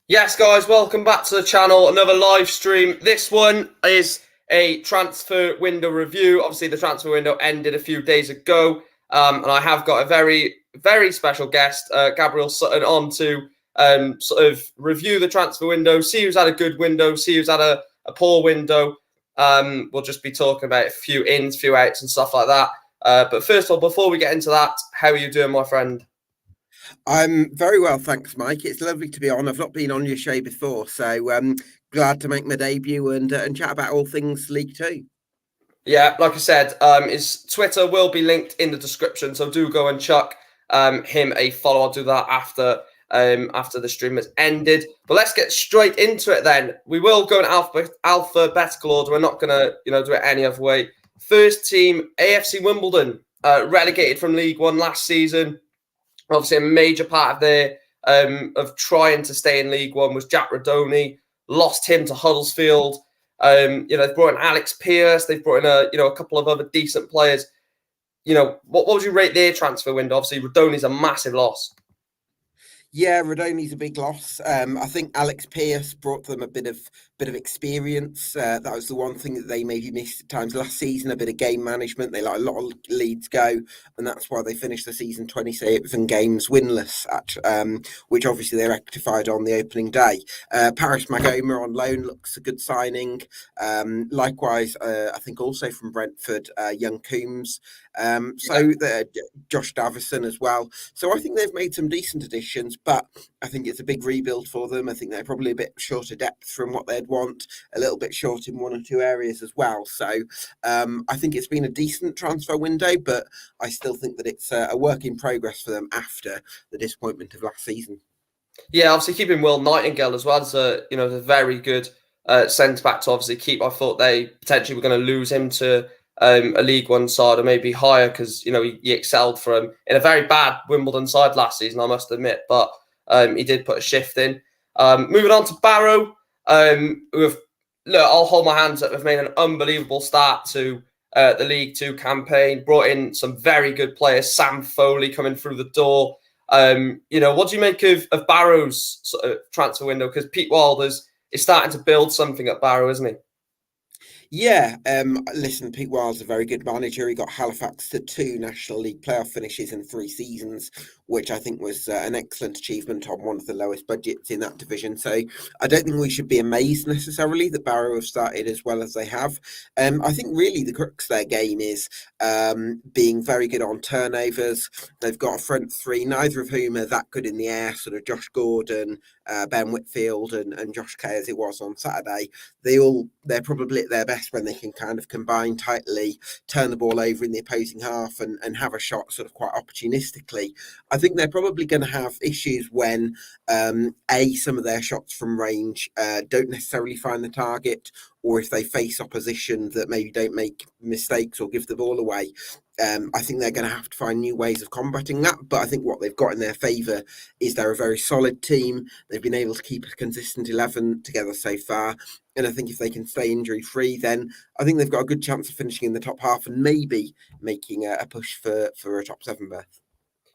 Yes, guys, welcome back to the channel. Another live stream. This one is a transfer window review. Obviously, the transfer window ended a few days ago, and I have got a very, very special guest, Gabriel Sutton, on to sort of review the transfer window, see who's had a good window, see who's had a poor window. We'll just be talking about a few ins, few outs, and stuff like that. But first of all, before we get into that, how are you doing, my friend? I'm very well, thanks, Mike. It's lovely to be on. I've not been on your show before, so glad to make my debut and chat about all things League Two. Yeah, like I said, his Twitter will be linked in the description, so do go and chuck him a follow. I'll do that after the stream has ended. But let's get straight into it then. We will go in alphabetical order. We're not gonna do it any other way. First team, AFC Wimbledon, relegated from League One last season. Obviously, a major part of their of trying to stay in League One was Jack Rodoni. Lost him to Huddersfield. They've brought in Alex Pearce. They've brought in a couple of other decent players. What would you rate their transfer window? Obviously, Rodoni's a massive loss. Yeah, Rodoni's a big loss. I think Alex Pearce brought them a bit of experience. That was the one thing that they maybe missed at times last season. A bit of game management. They let a lot of leads go, and that's why they finished the season 27 games winless. Which obviously they rectified on the opening day. Paris Magoma on loan looks a good signing. Likewise, I think also from Brentford, young Coombs. Josh Davison as well. So I think they've made some decent additions, but I think it's a big rebuild for them. I think they're probably a bit short of depth from what they'd want, a little bit short in one or two areas as well. So I think it's been a decent transfer window, but I still think that it's a work in progress for them after the disappointment of last season. Yeah, obviously keeping Will Nightingale as well as a very good centre back to obviously keep. I thought they potentially were going to lose him to a League One side or maybe higher because he excelled for him in a very bad Wimbledon side last season, I must admit. But he did put a shift in. Moving on to Barrow, I'll hold my hands up. They've made an unbelievable start to the League Two campaign. Brought in some very good players. Sam Foley coming through the door. What do you make of Barrow's sort of transfer window? Because Pete Wilders is starting to build something at Barrow, isn't he? Yeah, listen, Pete Wild's a very good manager. He got Halifax to 2 National League playoff finishes in 3 seasons, which I think was an excellent achievement on one of the lowest budgets in that division. So I don't think we should be amazed necessarily that Barrow have started as well as they have. I think really the crux of their game is being very good on turnovers. They've got a front three, neither of whom are that good in the air, sort of Josh Gordon, Ben Whitfield and Josh Kay as it was on Saturday. They're probably at their best when they can kind of combine tightly, turn the ball over in the opposing half and have a shot sort of quite opportunistically. I think they're probably going to have issues when some of their shots from range don't necessarily find the target, or if they face opposition that maybe don't make mistakes or give the ball away. I think they're going to have to find new ways of combating that. But I think what they've got in their favour is they're a very solid team. They've been able to keep a consistent 11 together so far. And I think if they can stay injury free, then I think they've got a good chance of finishing in the top half and maybe making a push for a top 7 berth.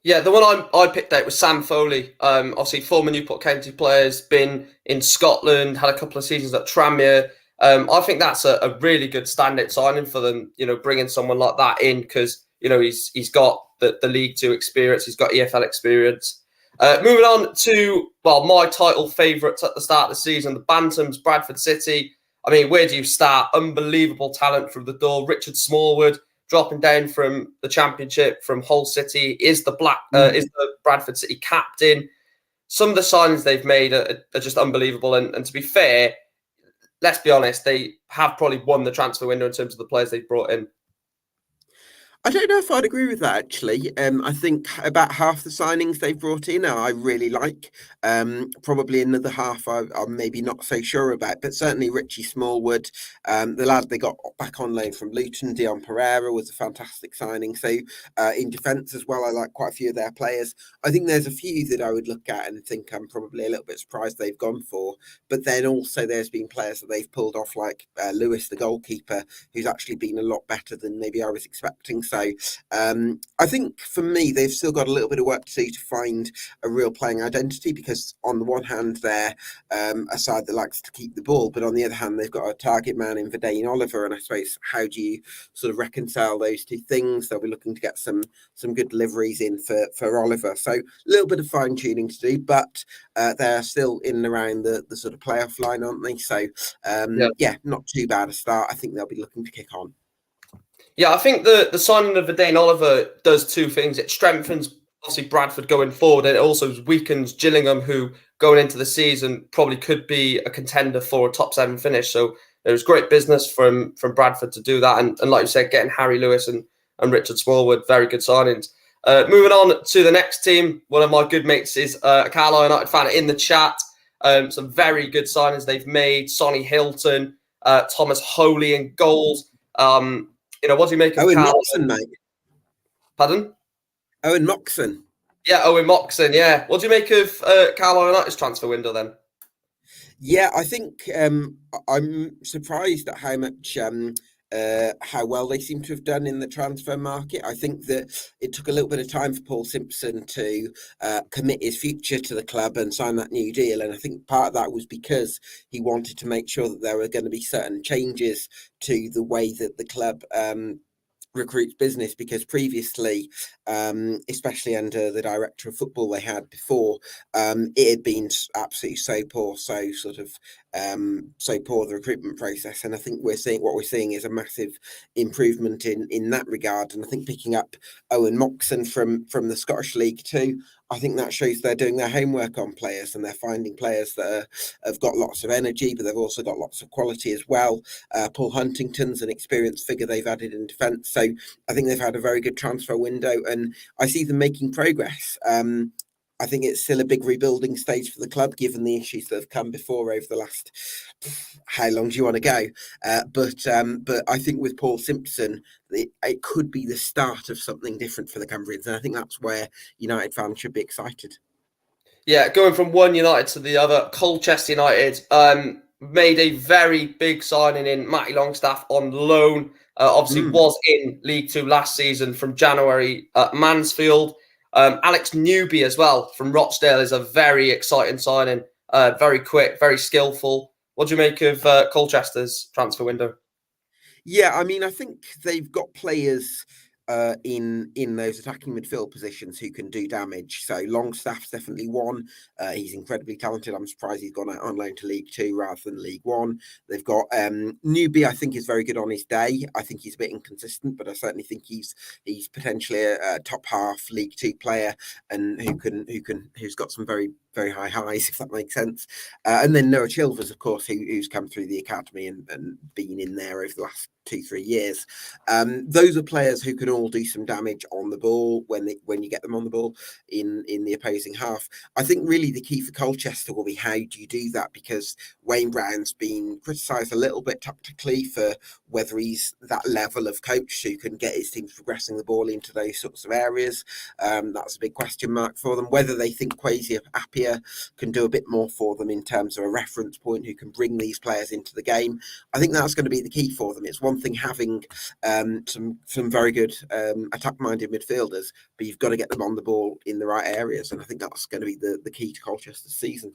Yeah, the one I picked out was Sam Foley. Obviously, former Newport County players, been in Scotland, had a couple of seasons at Tranmere. I think that's a really good standout signing for them. Bringing someone like that in because he's got the League Two experience, he's got EFL experience. Moving on to my title favourites at the start of the season, the Bantams, Bradford City. I mean, where do you start? Unbelievable talent through the door. Richard Smallwood dropping down from the Championship from Hull City is the Bradford City captain. Some of the signings they've made are just unbelievable. And to be fair, let's be honest, they have probably won the transfer window in terms of the players they've brought in. I don't know if I'd agree with that actually. I think about half the signings they've brought in I really like. Probably another half I'm maybe not so sure about, but certainly Richie Smallwood, the lad they got back on loan from Luton, Dion Pereira, was a fantastic signing. So in defence as well, I like quite a few of their players. I think there's a few that I would look at and think I'm probably a little bit surprised they've gone for. But then also there's been players that they've pulled off like Lewis, the goalkeeper, who's actually been a lot better than maybe I was expecting. So I think for me, they've still got a little bit of work to do to find a real playing identity, because on the one hand, they're a side that likes to keep the ball, but on the other hand, they've got a target man in Verdane Oliver. And I suppose, how do you sort of reconcile those two things? They'll be looking to get some good deliveries in for Oliver. So a little bit of fine tuning to do, but they're still in and around the sort of playoff line, aren't they? So yeah, not too bad a start. I think they'll be looking to kick on. Yeah, I think the signing of Verdane Oliver does two things. It strengthens, obviously, Bradford going forward, and it also weakens Gillingham, who going into the season probably could be a contender for a top 7 finish. So it was great business from Bradford to do that, and like you said, getting Harry Lewis and Richard Smallwood, very good signings. Moving on to the next team, one of my good mates is a Carlisle United fan in the chat. Some very good signings they've made. Sonny Hilton, Thomas Holy in goals. What do you make of Owen Carlisle? Moxon, mate. Pardon? Owen Moxon. Yeah, Owen Moxon, yeah. What do you make of Carlisle United's transfer window then? Yeah, I think I'm surprised at how much how well they seem to have done in the transfer market. I think that it took a little bit of time for Paul Simpson to commit his future to the club and sign that new deal. And I think part of that was because he wanted to make sure that there were going to be certain changes to the way that the club recruits business, because previously, especially under the director of football they had before, it had been absolutely so poor, so poor, the recruitment process. And I think we're seeing is a massive improvement in that regard. And I think picking up Owen Moxon from the Scottish League too, I think that shows they're doing their homework on players, and they're finding players that have got lots of energy, but they've also got lots of quality as well. Paul Huntington's an experienced figure they've added in defence. So I think they've had a very good transfer window, and I see them making progress. I think it's still a big rebuilding stage for the club, given the issues that have come before over the last, how long do you want to go? But I think with Paul Simpson, it could be the start of something different for the Cumbrians, and I think that's where United fans should be excited. Yeah, going from one United to the other, Colchester United made a very big signing in Matty Longstaff on loan. Obviously was in League Two last season from January at Mansfield. Alex Newby as well from Rochdale is a very exciting signing. Very quick, very skillful. What do you make of Colchester's transfer window? Yeah, I mean, I think they've got players in those attacking midfield positions who can do damage. So Longstaff's definitely one. He's incredibly talented. I'm surprised he's gone out on loan to League Two rather than League One. They've got Newby. I think is very good on his day. I think he's a bit inconsistent, but I certainly think he's potentially a top half League Two player, and who's got some very high highs, if that makes sense. And then Noah Chilvers, of course, who's come through the academy and been in there over the last 2-3 years. Those are players who can all do some damage on the ball when you get them on the ball in the opposing half. I think really the key for Colchester will be how do you do that, because Wayne Brown's been criticised a little bit tactically for whether he's that level of coach who can get his teams progressing the ball into those sorts of areas. That's a big question mark for them. Whether they think Kwesi Appiah can do a bit more for them in terms of a reference point who can bring these players into the game, I think that's going to be the key for them. It's one thing having some very good attack-minded midfielders, but you've got to get them on the ball in the right areas, and I think that's going to be the key to Colchester's season.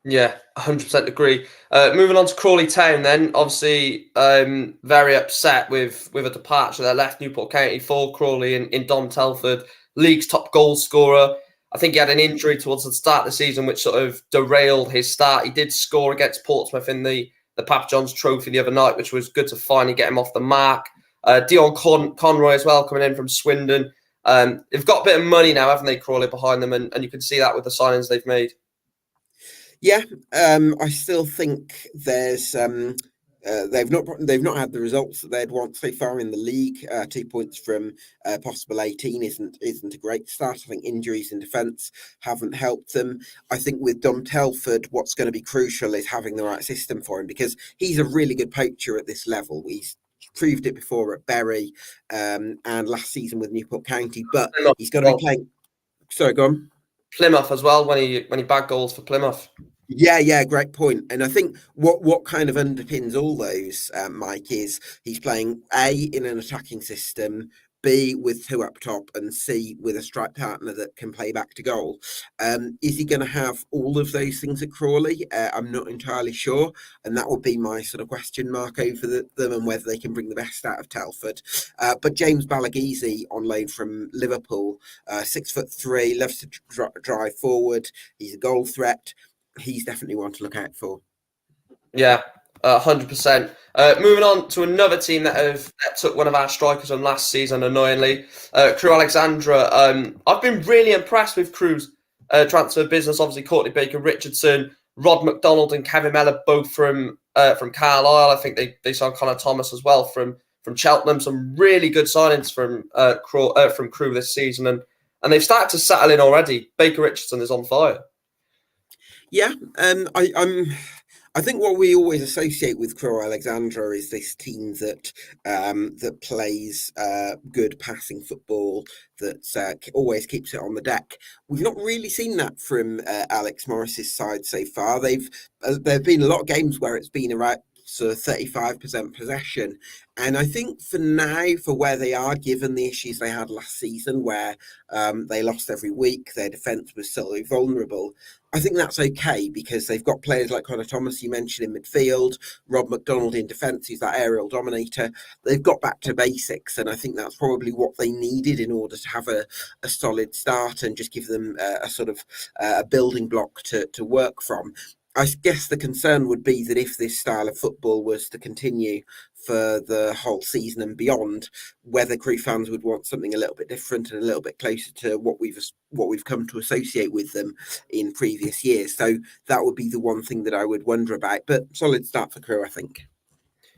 Yeah, 100% agree. Moving on to Crawley Town then, obviously very upset with a departure. They left Newport County for Crawley in Dom Telford, league's top goal scorer. I think he had an injury towards the start of the season, which sort of derailed his start. He did score against Portsmouth in the Papa John's Trophy the other night, which was good to finally get him off the mark. Dion Conroy as well, coming in from Swindon. They've got a bit of money now, haven't they, Crawley, behind them, and you can see that with the signings they've made. Yeah, I still think there's they've not had the results that they'd want so far in the league. 2 points from possible 18 isn't a great start. I think injuries in defence haven't helped them. I think with Dom Telford, what's going to be crucial is having the right system for him, because he's a really good poacher at this level. He's proved it before at Bury and last season with Newport County, but he's got to be playing. Sorry, go on. Plymouth as well, when he bagged goals for Plymouth. Yeah, great point. And I think what kind of underpins all those, Mike, is he's playing A, in an attacking system, B, with two up top, and C, with a strike partner that can play back to goal. Is he going to have all of those things at Crawley? I'm not entirely sure, and that would be my sort of question mark over them and whether they can bring the best out of Telford. But James Balagizi on loan from Liverpool, 6'3", loves to drive forward. He's a goal threat. He's definitely one to look out for. Yeah, 100%. Moving on to another team that took one of our strikers on last season, annoyingly, Crewe Alexandra. I've been really impressed with Crewe's transfer business. Obviously, Courtney Baker-Richardson, Rod McDonald, and Kevin Mellor, both from Carlisle. I think they signed Connor Thomas as well from Cheltenham. Some really good signings from Crewe this season, and they've started to settle in already. Baker-Richardson is on fire. Yeah, I think what we always associate with Crewe Alexandra is this team that plays good passing football, that always keeps it on the deck. We've not really seen that from Alex Morris's side so far. There've been a lot of games where it's been around sort of 35% possession. And I think for now, for where they are, given the issues they had last season, where they lost every week, their defence was so vulnerable, I think that's okay because they've got players like Connor Thomas, you mentioned, in midfield, Rob McDonald in defence, who's that aerial dominator. They've got back to basics, and I think that's probably what they needed in order to have a solid start and just give them a sort of a building block to work from. I guess the concern would be that if this style of football was to continue for the whole season and beyond, whether Crewe fans would want something a little bit different and a little bit closer to what we've come to associate with them in previous years. So that would be the one thing that I would wonder about. But solid start for Crewe, I think.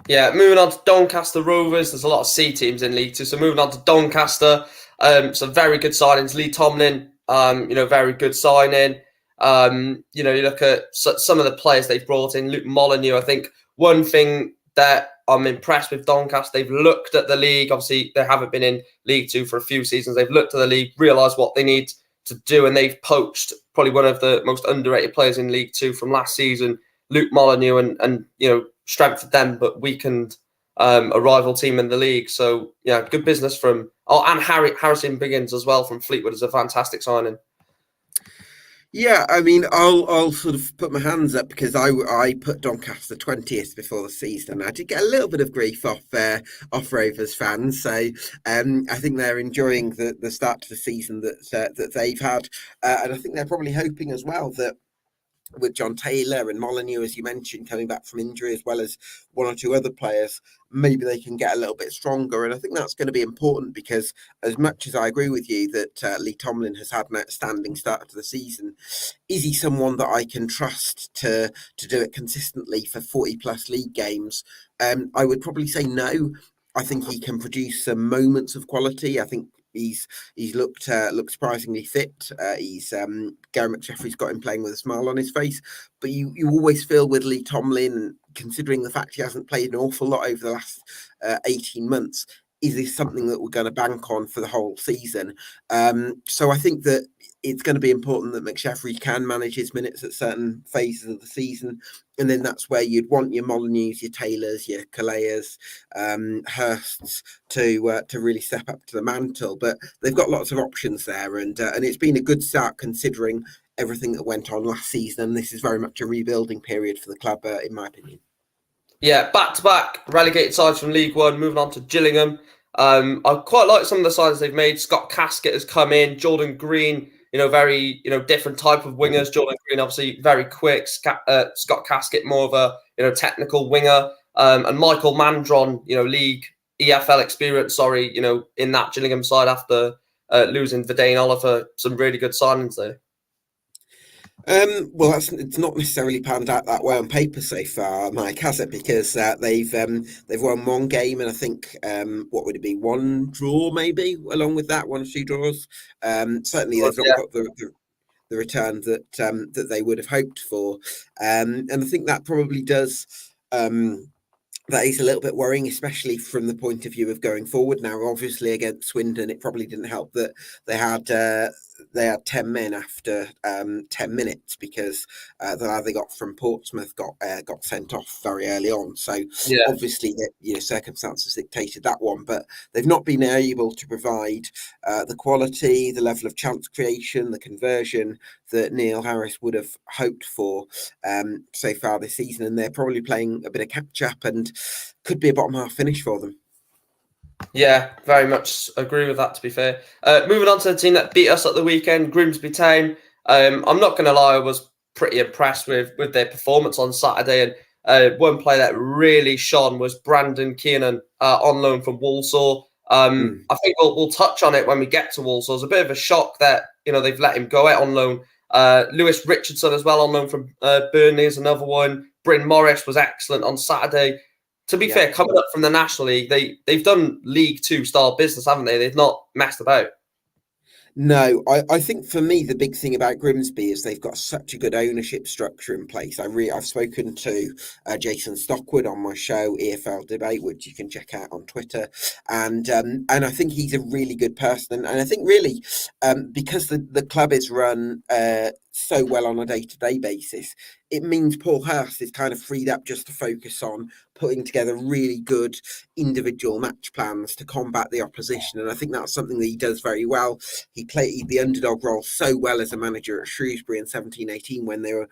Yeah, moving on to Doncaster Rovers. There's a lot of C teams in League Two. So moving on to Doncaster, some very good signings. Lee Tomlin, very good signing. You look at some of the players they've brought in. Luke Molyneux, I think one thing that I'm impressed with Doncaster, they've looked at the league. Obviously, they haven't been in League Two for a few seasons. They've looked at the league, realised what they need to do, and they've poached probably one of the most underrated players in League Two from last season, Luke Molyneux, and strengthened them but weakened a rival team in the league. So yeah, good business from and Harrison Biggins as well from Fleetwood is a fantastic signing. Yeah, I mean, I'll sort of put my hands up because I put Doncaster 20th before the season. I did get a little bit of grief off Rovers fans, so I think they're enjoying the start to the season that they've had, and I think they're probably hoping as well that with John Taylor and Molyneux, as you mentioned, coming back from injury, as well as one or two other players, maybe they can get a little bit stronger. And I think that's going to be important because as much as I agree with you that Lee Tomlin has had an outstanding start to the season, is he someone that I can trust to do it consistently for 40-plus league games? I would probably say no. I think he can produce some moments of quality. I think he's looked surprisingly fit. Gary McJeffrey's got him playing with a smile on his face. But you always feel with Lee Tomlin, considering the fact he hasn't played an awful lot over the last 18 months, is this something that we're going to bank on for the whole season? So I think that it's going to be important that McSheffrey can manage his minutes at certain phases of the season. And then that's where you'd want your Molyneux, your Taylors, your Calleas, Hursts to really step up to the mantle. But they've got lots of options there. And it's been a good start considering everything that went on last season. This is very much a rebuilding period for the club, in my opinion. Yeah, back-to-back relegated sides from League One, moving on to Gillingham. I quite like some of the signings they've made. Scott Casket has come in. Jordan Green, very, different type of wingers. Jordan Green, obviously, very quick. Scott Casket, more of a, technical winger. And Michael Mandron, league EFL experience, in that Gillingham side after losing Verdane Oliver. Some really good signings there. Well, it's not necessarily panned out that way on paper so far, Mike, has it? Because they've won one game and I think what would it be, one draw maybe along with that, one or two draws. Certainly they've not got the return that they would have hoped for, and I think that probably does. That is a little bit worrying, especially from the point of view of going forward. Now, obviously, against Swindon, it probably didn't help that they had they had 10 men after 10 minutes because the lad they got from Portsmouth got sent off very early on. So Yeah. obviously, circumstances dictated that one, but they've not been able to provide the quality, the level of chance creation, the conversion that Neil Harris would have hoped for so far this season, and they're probably playing a bit of catch up and could be a bottom half finish for them. Yeah, very much agree with that, to be fair. Moving on to the team that beat us at the weekend, Grimsby Town. I'm not going to lie, I was pretty impressed with their performance on Saturday. And one player that really shone was Brandon Kiernan on loan from Walsall. I think we'll touch on it when we get to Walsall. It's a bit of a shock that they've let him go out on loan. Lewis Richardson as well on loan from Burnley is another one. Bryn Morris was excellent on Saturday. To be fair, coming up from the National League, they've done League Two style business, haven't they? They've not messed about. No, I think for me the big thing about Grimsby is they've got such a good ownership structure in place. I've spoken to Jason Stockwood on my show EFL Debate, which you can check out on Twitter, and I think he's a really good person, and I think really because the club is run so well on a day-to-day basis, it means Paul Hurst is kind of freed up just to focus on putting together really good individual match plans to combat the opposition, and I think that's something that he does very well. He played the underdog role so well as a manager at Shrewsbury in 17-18 when they were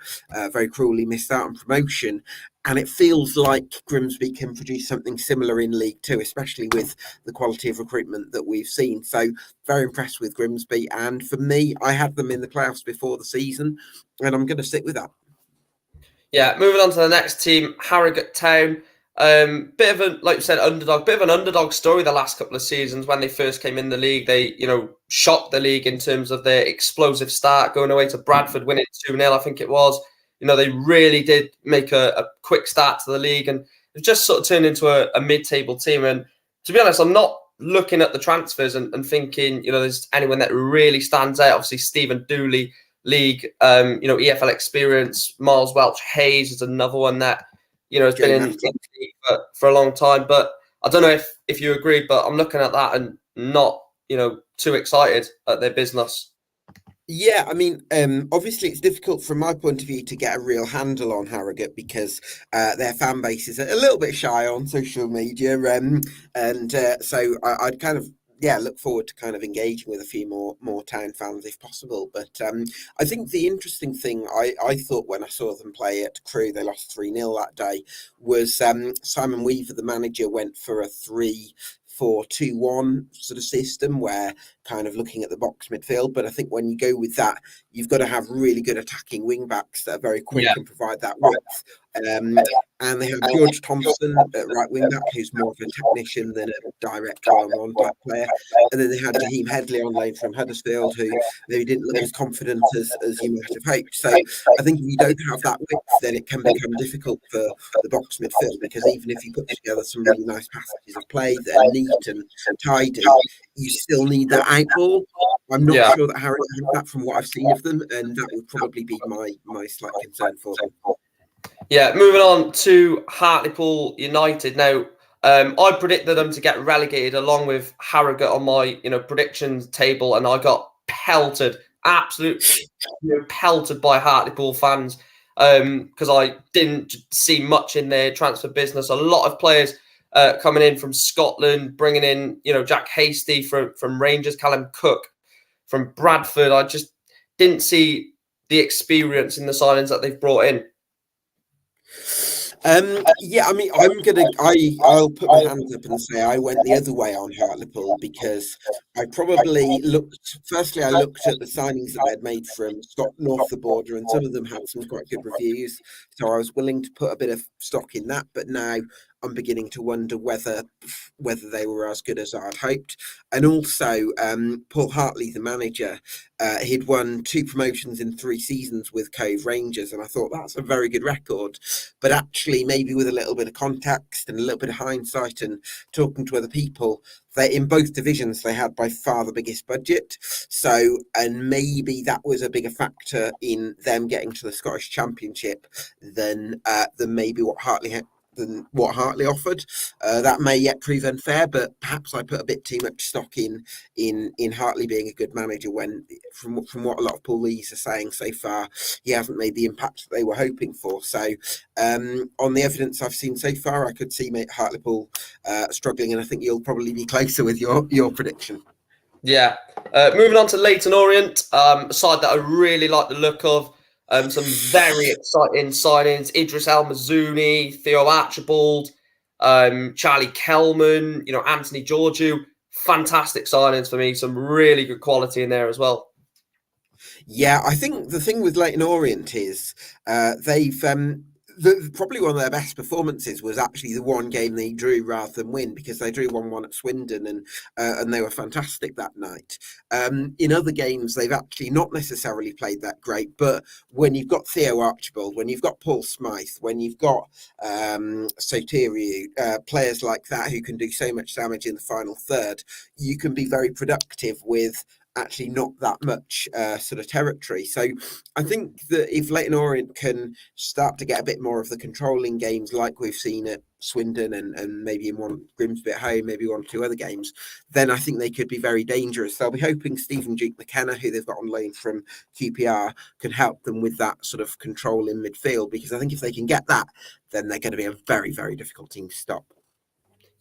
very cruelly missed out on promotion. And it feels like Grimsby can produce something similar in League Two, especially with the quality of recruitment that we've seen. So very impressed with Grimsby. And for me, I had them in the playoffs before the season, and I'm going to stick with that. Yeah, moving on to the next team, Harrogate Town. Bit of a, like you said, underdog. Bit of an underdog story the last couple of seasons. When they first came in the league, they shocked the league in terms of their explosive start, going away to Bradford, winning 2-0, I think it was. They really did make a quick start to the league, and they've just sort of turned into a mid-table team. And to be honest, I'm not looking at the transfers and thinking, there's anyone that really stands out. Obviously, Stephen Dooley, league, EFL experience. Miles Welch-Hayes is another one that, has been in the league for a long time. But I don't know if you agree, but I'm looking at that and not, too excited at their business. Yeah, I mean, obviously it's difficult from my point of view to get a real handle on Harrogate because their fan base is a little bit shy on social media, so I'd kind of look forward to kind of engaging with a few more town fans if possible. But I think the interesting thing I thought when I saw them play at Crewe, they lost 3-0 that day, was Simon Weaver, the manager, went for a 3-4-2-1 sort of system where kind of looking at the box midfield. But I think when you go with that, you've got to have really good attacking wing backs that are very quick and provide that width. And they have George Thompson at right wing back, who's more of a technician than a direct one-on-one type player. And then they had Jaheim Headley on loan from Huddersfield, who maybe didn't look as confident as you might have hoped. So I think if you don't have that width, then it can become difficult for the box midfield, because even if you put together some really nice passages of play that are neat and tidy, you still need that out ball. I'm not sure that Harry has that from what I've seen of them, and that would probably be my slight concern for them. Yeah, moving on to Hartlepool United. Now, I predicted them to get relegated along with Harrogate on my predictions table, and I got pelted, absolutely pelted by Hartlepool fans because I didn't see much in their transfer business. A lot of players coming in from Scotland, bringing in Jack Hasty from Rangers, Callum Cook from Bradford. I just didn't see the experience in the signings that they've brought in. I mean, I'll put my hands up and say I went the other way on Hartlepool, because I probably firstly I looked at the signings that they'd made from north the border, and some of them had some quite good reviews, so I was willing to put a bit of stock in that. But now I'm beginning to wonder whether they were as good as I'd hoped. And also, Paul Hartley, the manager, he'd won 2 promotions in 3 seasons with Cove Rangers, and I thought that's a very good record. But actually, maybe with a little bit of context and a little bit of hindsight and talking to other people, in both divisions they had by far the biggest budget. So, and maybe that was a bigger factor in them getting to the Scottish Championship than maybe what Hartley than what Hartley offered. That may yet prove unfair, but perhaps I put a bit too much stock in Hartley being a good manager when, from what a lot of Paulies are saying so far, he hasn't made the impact that they were hoping for. So, on the evidence I've seen so far, I could see Hartlepool struggling, and I think you'll probably be closer with your prediction. Yeah. Moving on to Leighton Orient, a side that I really like the look of. Some very exciting signings: Idris El Mazouni, Theo Archibald, Charlie Kelman, Anthony Georgiou. Fantastic signings for me. Some really good quality in there as well. Yeah, I think the thing with Leighton Orient is they've probably one of their best performances was actually the one game they drew rather than win, because they drew 1-1 at Swindon and they were fantastic that night. In other games, they've actually not necessarily played that great, but when you've got Theo Archibald, when you've got Paul Smythe, when you've got Soteriou, players like that who can do so much damage in the final third, you can be very productive with actually not that much sort of territory. So I think that if Leighton Orient can start to get a bit more of the controlling games like we've seen at Swindon and maybe in one Grimsby at home, maybe 1 or 2 other games, then I think they could be very dangerous. They'll be hoping Stephen Duke McKenna, who they've got on loan from QPR, can help them with that sort of control in midfield, because I think if they can get that, then they're going to be a very, very difficult team to stop.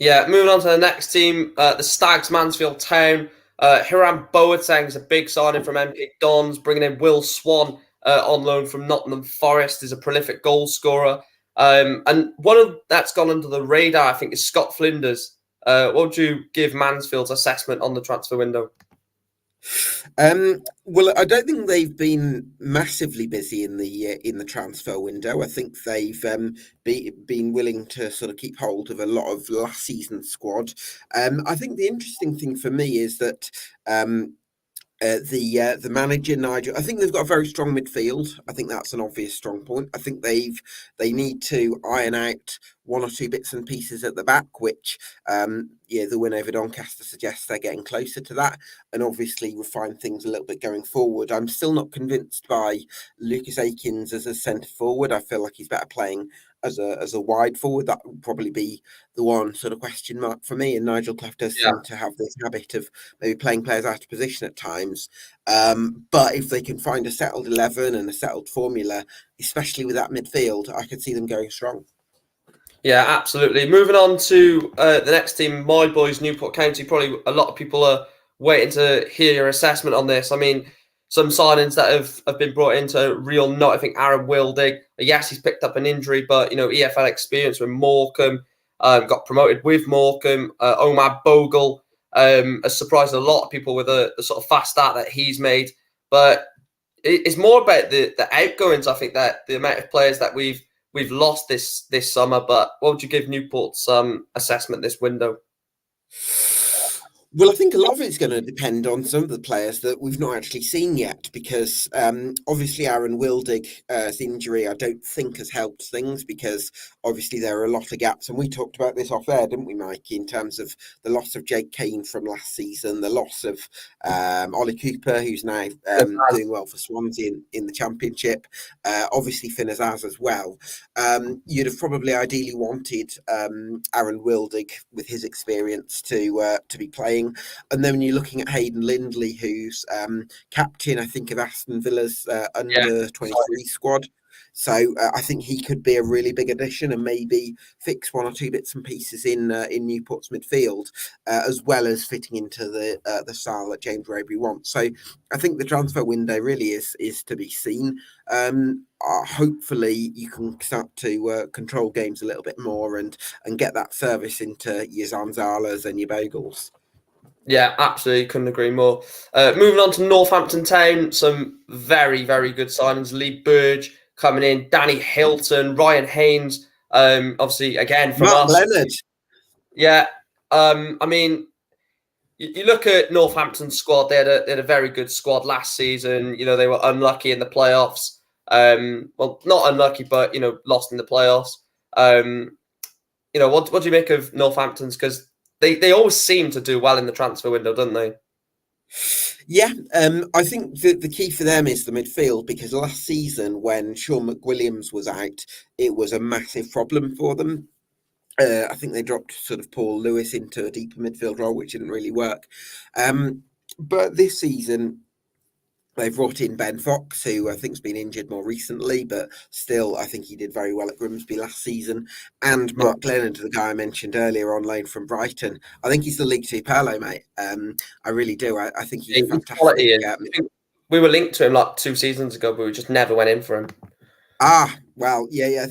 Yeah, moving on to the next team, the Stags Mansfield Town. Hiram Boateng is a big signing from MK Dons, bringing in Will Swan on loan from Nottingham Forest. Is a prolific goal scorer. And one of that's gone under the radar, I think, is Scott Flinders. What would you give Mansfield's assessment on the transfer window? Well, I don't think they've been massively busy in the transfer window. I think they've been willing to sort of keep hold of a lot of last season's squad. I think the interesting thing for me is that the manager Nigel, I think they've got a very strong midfield. I think that's an obvious strong point. I think they need to iron out 1 or 2 bits and pieces at the back, which the win over Doncaster suggests they're getting closer to that, and obviously refine things a little bit going forward. I'm still not convinced by Lucas Akins as a centre forward. I feel like he's better playing as a wide forward. That would probably be the one sort of question mark for me. And Nigel Clough does seem to have this habit of maybe playing players out of position at times. But if they can find a settled 11 and a settled formula, especially with that midfield, I could see them going strong. Yeah, absolutely. Moving on to the next team, my boys, Newport County. Probably a lot of people are waiting to hear your assessment on this. I mean, some signings that have been brought into real note. I think Aaron Wildig, yes, he's picked up an injury, but EFL experience with Morecambe, got promoted with Morecambe. Omar Bogle has surprised a lot of people with the sort of fast start that he's made. But it's more about the outgoings. I think that the amount of players that we've lost this summer. But what would you give Newport's assessment this window? Well, I think a lot of it's going to depend on some of the players that we've not actually seen yet, because obviously Aaron Wildig's injury, I don't think has helped things, because obviously there are a lot of gaps. And we talked about this off air, didn't we, Mike, in terms of the loss of Jake Kane from last season, the loss of Ollie Cooper, who's now doing well for Swansea in the Championship, obviously Finn Azaz as well. You'd have probably ideally wanted Aaron Wildig, with his experience, to be playing. And then when you're looking at Hayden Lindley, who's captain, I think, of Aston Villa's under 23 squad. So I think he could be a really big addition and maybe fix 1 or 2 bits and pieces in Newport's midfield, as well as fitting into the style that James Roby wants. So I think the transfer window really is to be seen. Hopefully you can start to control games a little bit more and get that service into your Zanzalas and your Bogles. Yeah, absolutely. Couldn't agree more. Moving on to Northampton Town, some very, very good signings. Lee Burge coming in, Danny Hilton, Ryan Haynes, obviously, again, from Matt us. Leonard. Yeah. I mean, you look at Northampton's squad, they had a very good squad last season. They were unlucky in the playoffs. Well, not unlucky, but, lost in the playoffs. What do you make of Northampton's? Because they always seem to do well in the transfer window, don't they? Yeah, I think the key for them is the midfield, because last season when Sean McWilliams was out, it was a massive problem for them. I think they dropped sort of Paul Lewis into a deeper midfield role, which didn't really work. But this season, they've brought in Ben Fox, who I think's been injured more recently, but still, I think he did very well at Grimsby last season. And Yeah, Mark Leonard, the guy I mentioned earlier on loan from Brighton. I think he's the League Two Paolo, mate. I really do. I think he's a his fantastic. quality is. I think we were linked to him like 2 seasons ago, but we just never went in for him. Well, yeah.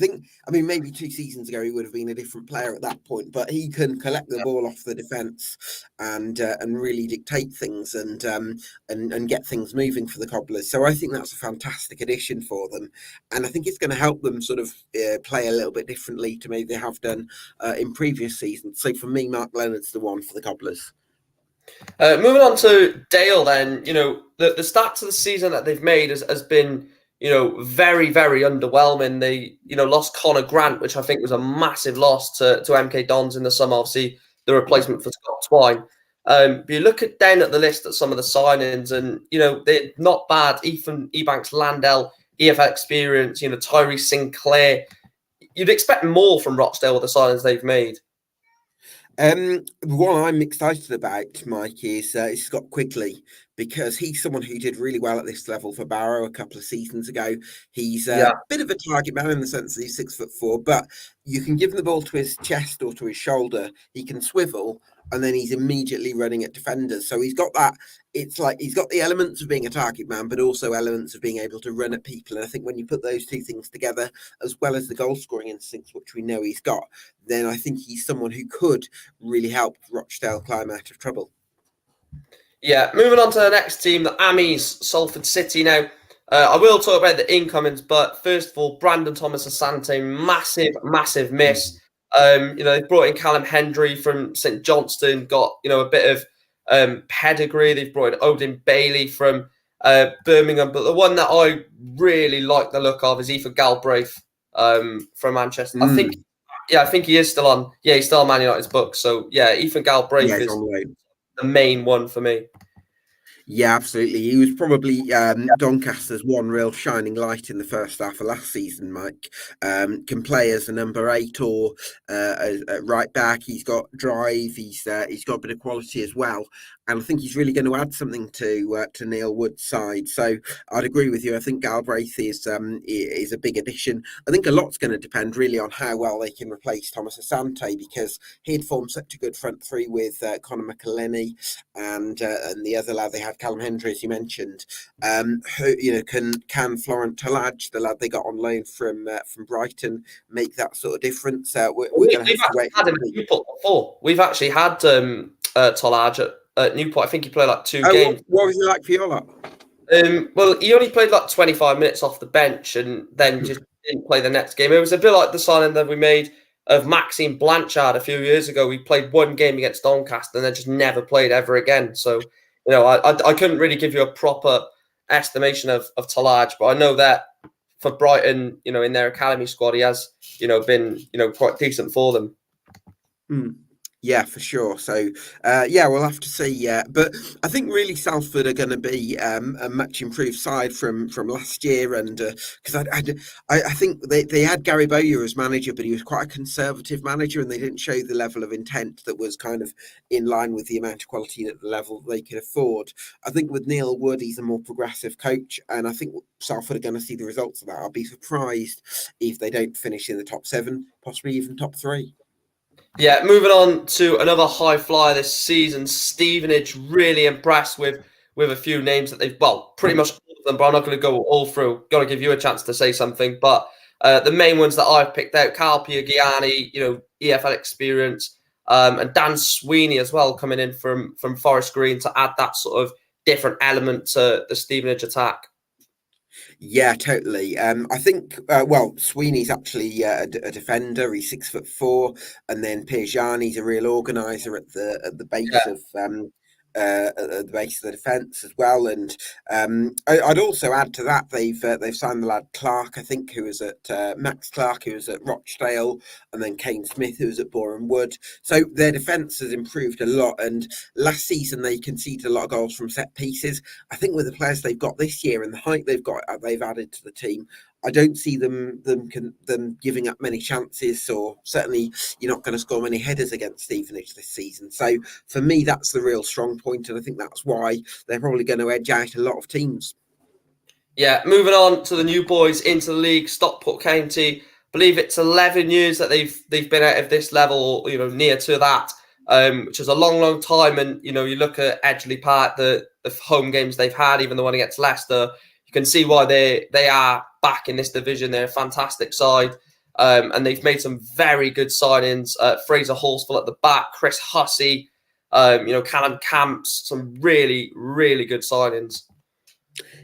I mean, maybe 2 seasons ago he would have been a different player at that point, but he can collect the ball off the defence and really dictate things and get things moving for the Cobblers. So I think that's a fantastic addition for them, and I think it's going to help them sort of play a little bit differently to maybe they have done in previous seasons. So for me, Mark Leonard's the one for the Cobblers. Moving on to Dale, then, the start to the season that they've made has been, very, very underwhelming. They, lost Connor Grant, which I think was a massive loss to MK Dons in the summer, obviously the replacement for Scott Twine. But you look down at the list at some of the signings, and, they're not bad. Ethan Ebanks Landell, EFL experience, Tyree Sinclair. You'd expect more from Rochdale with the signings they've made. What I'm excited about, Mike, is Scott Quigley, because he's someone who did really well at this level for Barrow a couple of seasons ago. He's a bit of a target man in the sense that he's 6'4", but you can give him the ball to his chest or to his shoulder. He can swivel, and then he's immediately running at defenders. So he's got that. It's like he's got the elements of being a target man, but also elements of being able to run at people. And I think when you put those two things together, as well as the goal scoring instincts, which we know he's got, then I think he's someone who could really help Rochdale climb out of trouble. Yeah, moving on to the next team, the Amis, Salford City. Now, I will talk about the incomings, but first of all, Brandon Thomas Asante, massive miss. They brought in Callum Hendry from St Johnstone, got a bit of pedigree. They've brought in Odin Bailey from Birmingham, but the one that I really like the look of is Ethan Galbraith from Manchester. I think he is still on. Yeah, he's still on Man United's books. So yeah, Ethan Galbraith is the main one for me. Yeah, absolutely. He was probably Doncaster's one real shining light in the first half of last season, Mike. Can play as a number 8 or right back. He's got drive. He's got a bit of quality as well. And I think he's really going to add something to Neil Wood's side. So I'd agree with you. I think Galbraith is a big addition. I think a lot's going to depend really on how well they can replace Thomas Asante, because he'd formed such a good front three with Conor McElhenney and the other lad they had, Callum Hendry, as you mentioned. Who can Florent Talladge, the lad they got on loan from Brighton, make that sort of difference? We're going to have to wait. Had him at Newport before. We've actually had Talladge at Newport. I think he played like 2 games. What was he like for your lot? Well, he only played like 25 minutes off the bench and then just didn't play the next game. It was a bit like the signing that we made of Maxime Blanchard a few years ago. We played 1 game against Doncaster and then just never played ever again. So, I couldn't really give you a proper estimation of Talladge, but I know that for Brighton, in their academy squad, he has, been, quite decent for them. Yeah, for sure. So, we'll have to see. But I think really Salford are going to be a much improved side from last year, and because I think they had Gary Bowyer as manager, but he was quite a conservative manager, and they didn't show the level of intent that was kind of in line with the amount of quality at the level they could afford. I think with Neil Wood, he's a more progressive coach, and I think Salford are going to see the results of that. I'll be surprised if they don't finish in the top 7, possibly even top 3. Yeah, moving on to another high flyer this season, Stevenage. Really impressed with a few names that they've, pretty much all of them, but I'm not going to go all through. Got to give you a chance to say something. But the main ones that I've picked out, Carl Piagiani, EFL experience, and Dan Sweeney as well, coming in from Forest Green to add that sort of different element to the Stevenage attack. Yeah, totally. I think, Sweeney's actually a defender. He's 6'4", and then Piagiani's a real organizer at the base of at the base of the defence as well. And I'd also add to that they've signed the lad Clark, I think, who was at Max Clark, who was at Rochdale, and then Kane Smith, who was at Boreham Wood. So their defence has improved a lot. And last season they conceded a lot of goals from set pieces. I think with the players they've got this year and the height they've added to the team, I don't see them giving up many chances, or certainly you're not going to score many headers against Stevenage this season. So for me, that's the real strong point, and I think that's why they're probably going to edge out a lot of teams. Yeah, moving on to the new boys into the league, Stockport County. I believe it's 11 years that they've been out of this level, near to that, which is a long, long time. And you look at Edgeley Park, the home games they've had, even the one against Leicester, you can see why they are back in this division. They're a fantastic side, and they've made some very good signings. Fraser Horsfall at the back, Chris Hussey, Callum Camps, some really, really good signings.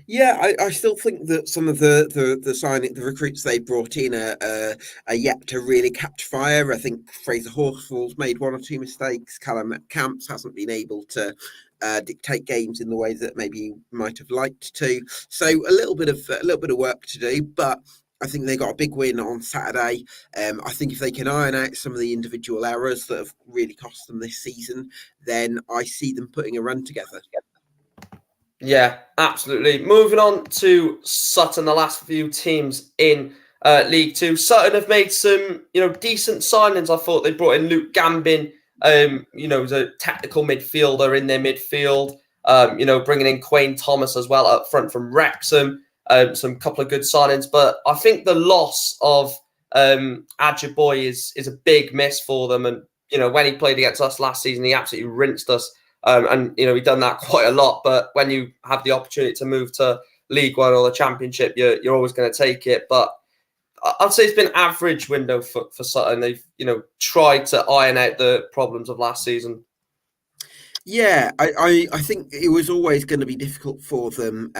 Yeah, I still think that some of the recruits they brought in are yet to really catch fire. I think Fraser Horsfall's made one or two mistakes. Callum Camps hasn't been able to dictate games in the way that maybe he might have liked to. So a little bit of work to do, but I think they got a big win on Saturday. I think if they can iron out some of the individual errors that have really cost them this season, then I see them putting a run together. Yeah, absolutely. Moving on to Sutton, the last few teams in League Two. Sutton have made some, decent signings. I thought they brought in Luke Gambin, the technical midfielder in their midfield. Bringing in Quayne Thomas as well up front from Wrexham. Some couple of good signings, but I think the loss of Adjaboy is a big miss for them. And when he played against us last season, he absolutely rinsed us. And he's done that quite a lot. But when you have the opportunity to move to League One or the Championship, you're always going to take it. But I'd say it's been average window for Sutton. They've tried to iron out the problems of last season. Yeah, I think it was always going to be difficult for them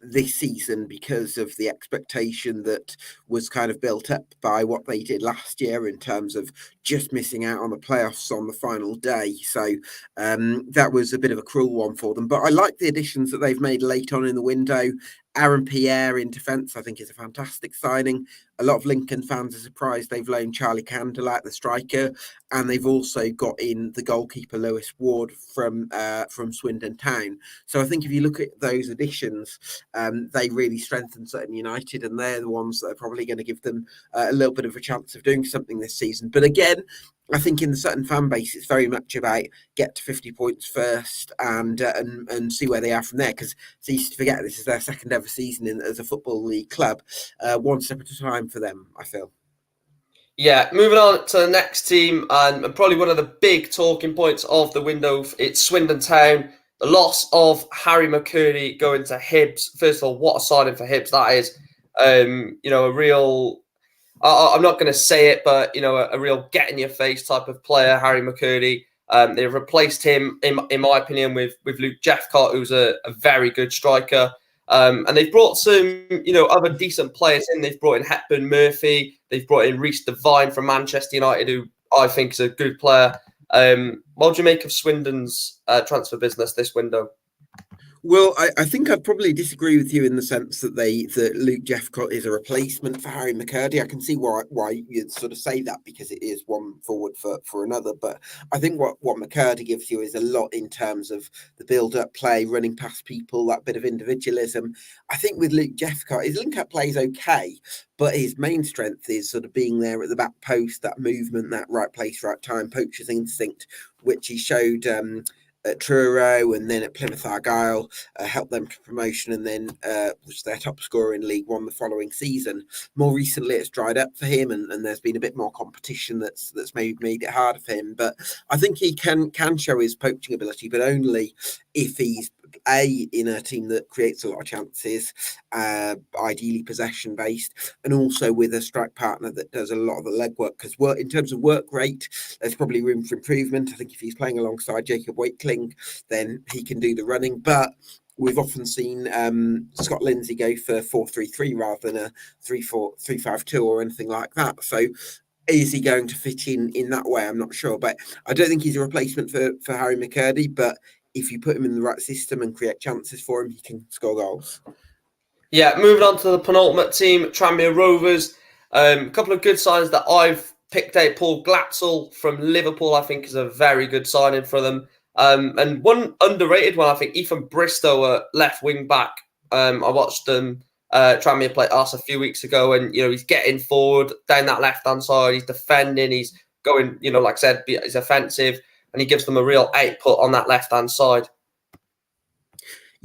this season because of the expectation that was kind of built up by what they did last year in terms of just missing out on the playoffs on the final day. So that was a bit of a cruel one for them. But I like the additions that they've made late on in the window. Aaron Pierre in defence, I think, is a fantastic signing. A lot of Lincoln fans are surprised they've loaned Charlie Candlelight, the striker, and they've also got in the goalkeeper Lewis Ward from Swindon Town. So I think if you look at those additions, they really strengthen Sutton United, and they're the ones that are probably going to give them a little bit of a chance of doing something this season. But again, I think in the Sutton fan base, it's very much about get to 50 points first and see where they are from there. Because it's easy to forget this is their second ever season as a Football League club. One step at a time for them, I feel. Yeah, moving on to the next team, and probably one of the big talking points of the window, it's Swindon Town. The loss of Harry McCurdy going to Hibs. First of all, what a signing for Hibs that is. A real... I'm not going to say it, but a real get-in-your-face type of player, Harry McCurdy. They've replaced him, in my opinion, with Luke Jeffcott, who's a very good striker. And they've brought some, other decent players in. They've brought in Hepburn Murphy. They've brought in Reece Devine from Manchester United, who I think is a good player. What do you make of Swindon's transfer business this window? Well, I think I'd probably disagree with you in the sense that Luke Jeffcott is a replacement for Harry McCurdy. I can see why you'd sort of say that because it is one forward for another. But I think what McCurdy gives you is a lot in terms of the build-up play, running past people, that bit of individualism. I think with Luke Jeffcott, his link-up play is okay, but his main strength is sort of being there at the back post, that movement, that right place, right time, poacher's instinct, which he showed at Truro and then at Plymouth Argyle, helped them to promotion, and then was their top scorer in League One the following season. More recently, it's dried up for him, and there's been a bit more competition that's maybe made it harder for him. But I think he can show his poaching ability, but only if he's in a team that creates a lot of chances, ideally possession based, and also with a strike partner that does a lot of the legwork. Because in terms of work rate, there's probably room for improvement. I think if he's playing alongside Jacob Wakeling, then he can do the running. But we've often seen Scott Lindsay go for 4-3-3 rather than a 3-4-3-5-2 or anything like that. So is he going to fit in that way? I'm not sure, but I don't think he's a replacement for Harry McCurdy. But if you put him in the right system and create chances for him, he can score goals. Yeah, moving on to the penultimate team, Tranmere Rovers. A couple of good signs that I've picked out. Paul Glatzel from Liverpool, I think, is a very good signing for them. And one underrated one, I think, Ethan Bristow, left wing back. I watched them Tranmere played us a few weeks ago, and he's getting forward down that left hand side. He's defending. He's going. Like I said, he's offensive, and he gives them a real output on that left hand side.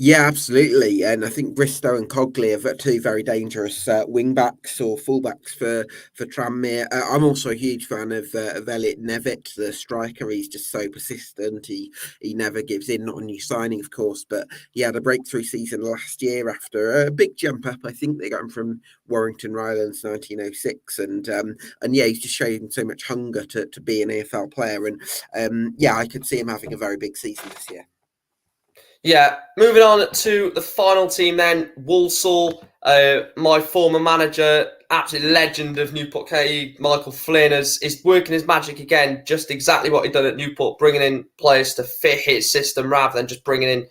Yeah, absolutely. And I think Bristow and Quigley are two very dangerous wing backs or fullbacks for Tranmere. I'm also a huge fan of Elliot Nevitt, the striker. He's just so persistent. He never gives in. Not a new signing, of course, but he had a breakthrough season last year after a big jump up. I think they got him from Warrington Rylands 1906, and yeah, he's just showing so much hunger to be an EFL player. And yeah, I could see him having a very big season this year. Yeah, moving on to the final team then, Walsall. My former manager, absolute legend of Newport County, Michael Flynn, is working his magic again, just exactly what he'd done at Newport, bringing in players to fit his system rather than just bringing in,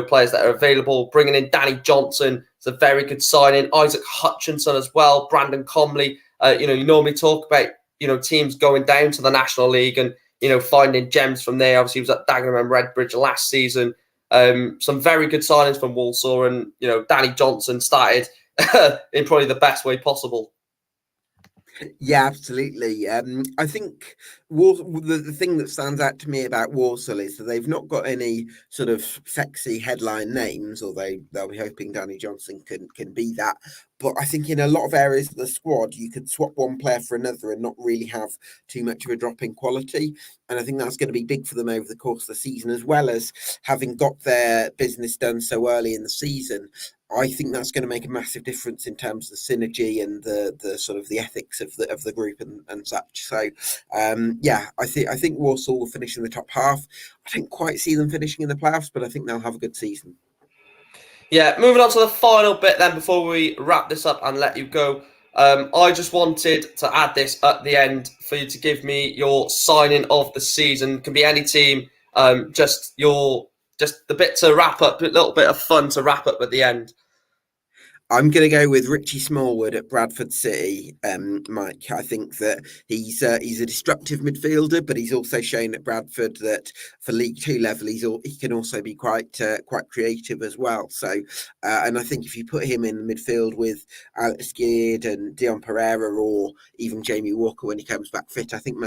players that are available. Bringing in Danny Johnson, it's a very good signing. Isaac Hutchinson as well, Brandon Comley. You normally talk about, teams going down to the National League and, finding gems from there. Obviously, he was at Dagenham and Redbridge last season. Some very good signings from Walsall, and Danny Johnson started in probably the best way possible. Yeah, absolutely. I think the thing that stands out to me about Walsall is that they've not got any sort of sexy headline names, although they'll be hoping Danny Johnson can be that. But I think in a lot of areas of the squad, you could swap one player for another and not really have too much of a drop in quality. And I think that's going to be big for them over the course of the season, as well as having got their business done so early in the season. I think that's going to make a massive difference in terms of the synergy and the sort of the ethics of the group and such. So yeah, I think Walsall will finish in the top half. I don't quite see them finishing in the playoffs, but I think they'll have a good season. Yeah, moving on to the final bit then before we wrap this up and let you go. I just wanted to add this at the end for you to give me your signing of the season. It can be any team, just the bit to wrap up, a little bit of fun to wrap up at the end. I'm going to go with Richie Smallwood at Bradford City, Mike. I think that he's a destructive midfielder, but he's also shown at Bradford that for League Two level, he can also be quite creative as well. So, and I think if you put him in the midfield with Alex Geard and Dion Pereira, or even Jamie Walker when he comes back fit, I think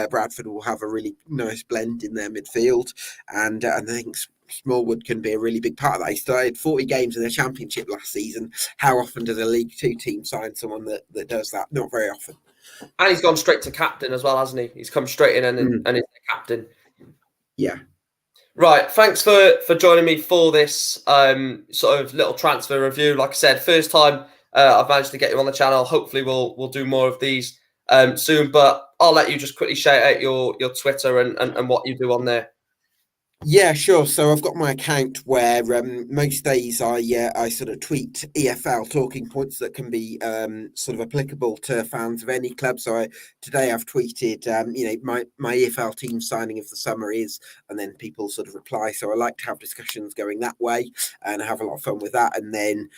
Bradford will have a really nice blend in their midfield, and I think Smallwood can be a really big part of that. He started 40 games in the Championship last season. How often does a League Two team sign someone that does that? Not very often. And he's gone straight to captain as well, hasn't he? He's come straight in and is the captain. Yeah. Right. Thanks for joining me for this sort of little transfer review. Like I said, first time I've managed to get you on the channel. Hopefully we'll do more of these soon. But I'll let you just quickly shout out your Twitter and what you do on there. Yeah, sure. So I've got my account where most days I sort of tweet EFL talking points that can be sort of applicable to fans of any club. So today I've tweeted, my EFL team signing of the summer is, and then people sort of reply. So I like to have discussions going that way, and I have a lot of fun with that. And then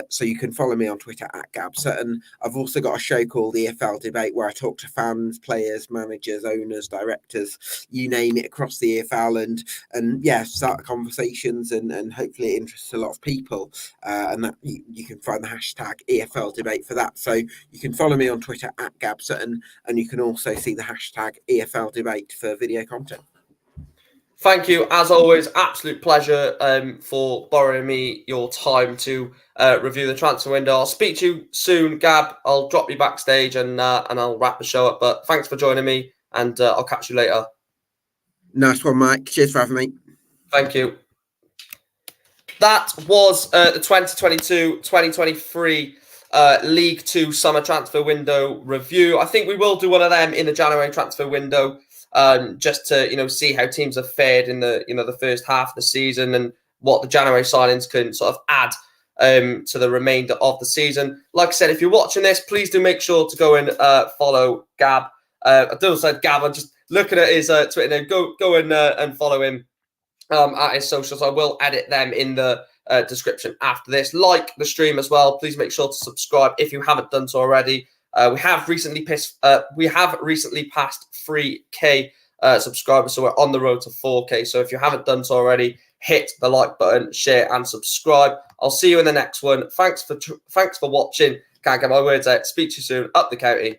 so you can follow me on Twitter at Gab Sutton. I've also got a show called EFL Debate where I talk to fans, players, managers, owners, directors, you name it, across the EFL, and yeah, start conversations and hopefully it interests a lot of people. And that you can find the hashtag EFL Debate for that. So you can follow me on Twitter at Gab Sutton, and you can also see the hashtag EFL Debate for video content. Thank you, as always. Absolute pleasure for borrowing me your time to review the transfer window. I'll speak to you soon, Gab. I'll drop you backstage and I'll wrap the show up. But thanks for joining me, and I'll catch you later. Nice one, Mike. Cheers for having me. Thank you. That was the 2022-2023 League Two summer transfer window review. I think we will do one of them in the January transfer window, just to see how teams have fared in the first half of the season and what the January signings can sort of add to the remainder of the season. Like I said, if you're watching this, please do make sure to go and follow Gab. I don't say Gab. I'm just looking at his Twitter name. Go and follow him at his socials. I will edit them in the description after this. Like the stream as well. Please make sure to subscribe if you haven't done so already. We have recently passed 3K subscribers, so we're on the road to 4K. So if you haven't done so already, hit the like button, share and subscribe. I'll see you in the next one. Thanks for watching. Can't get my words out. Speak to you soon. Up the county.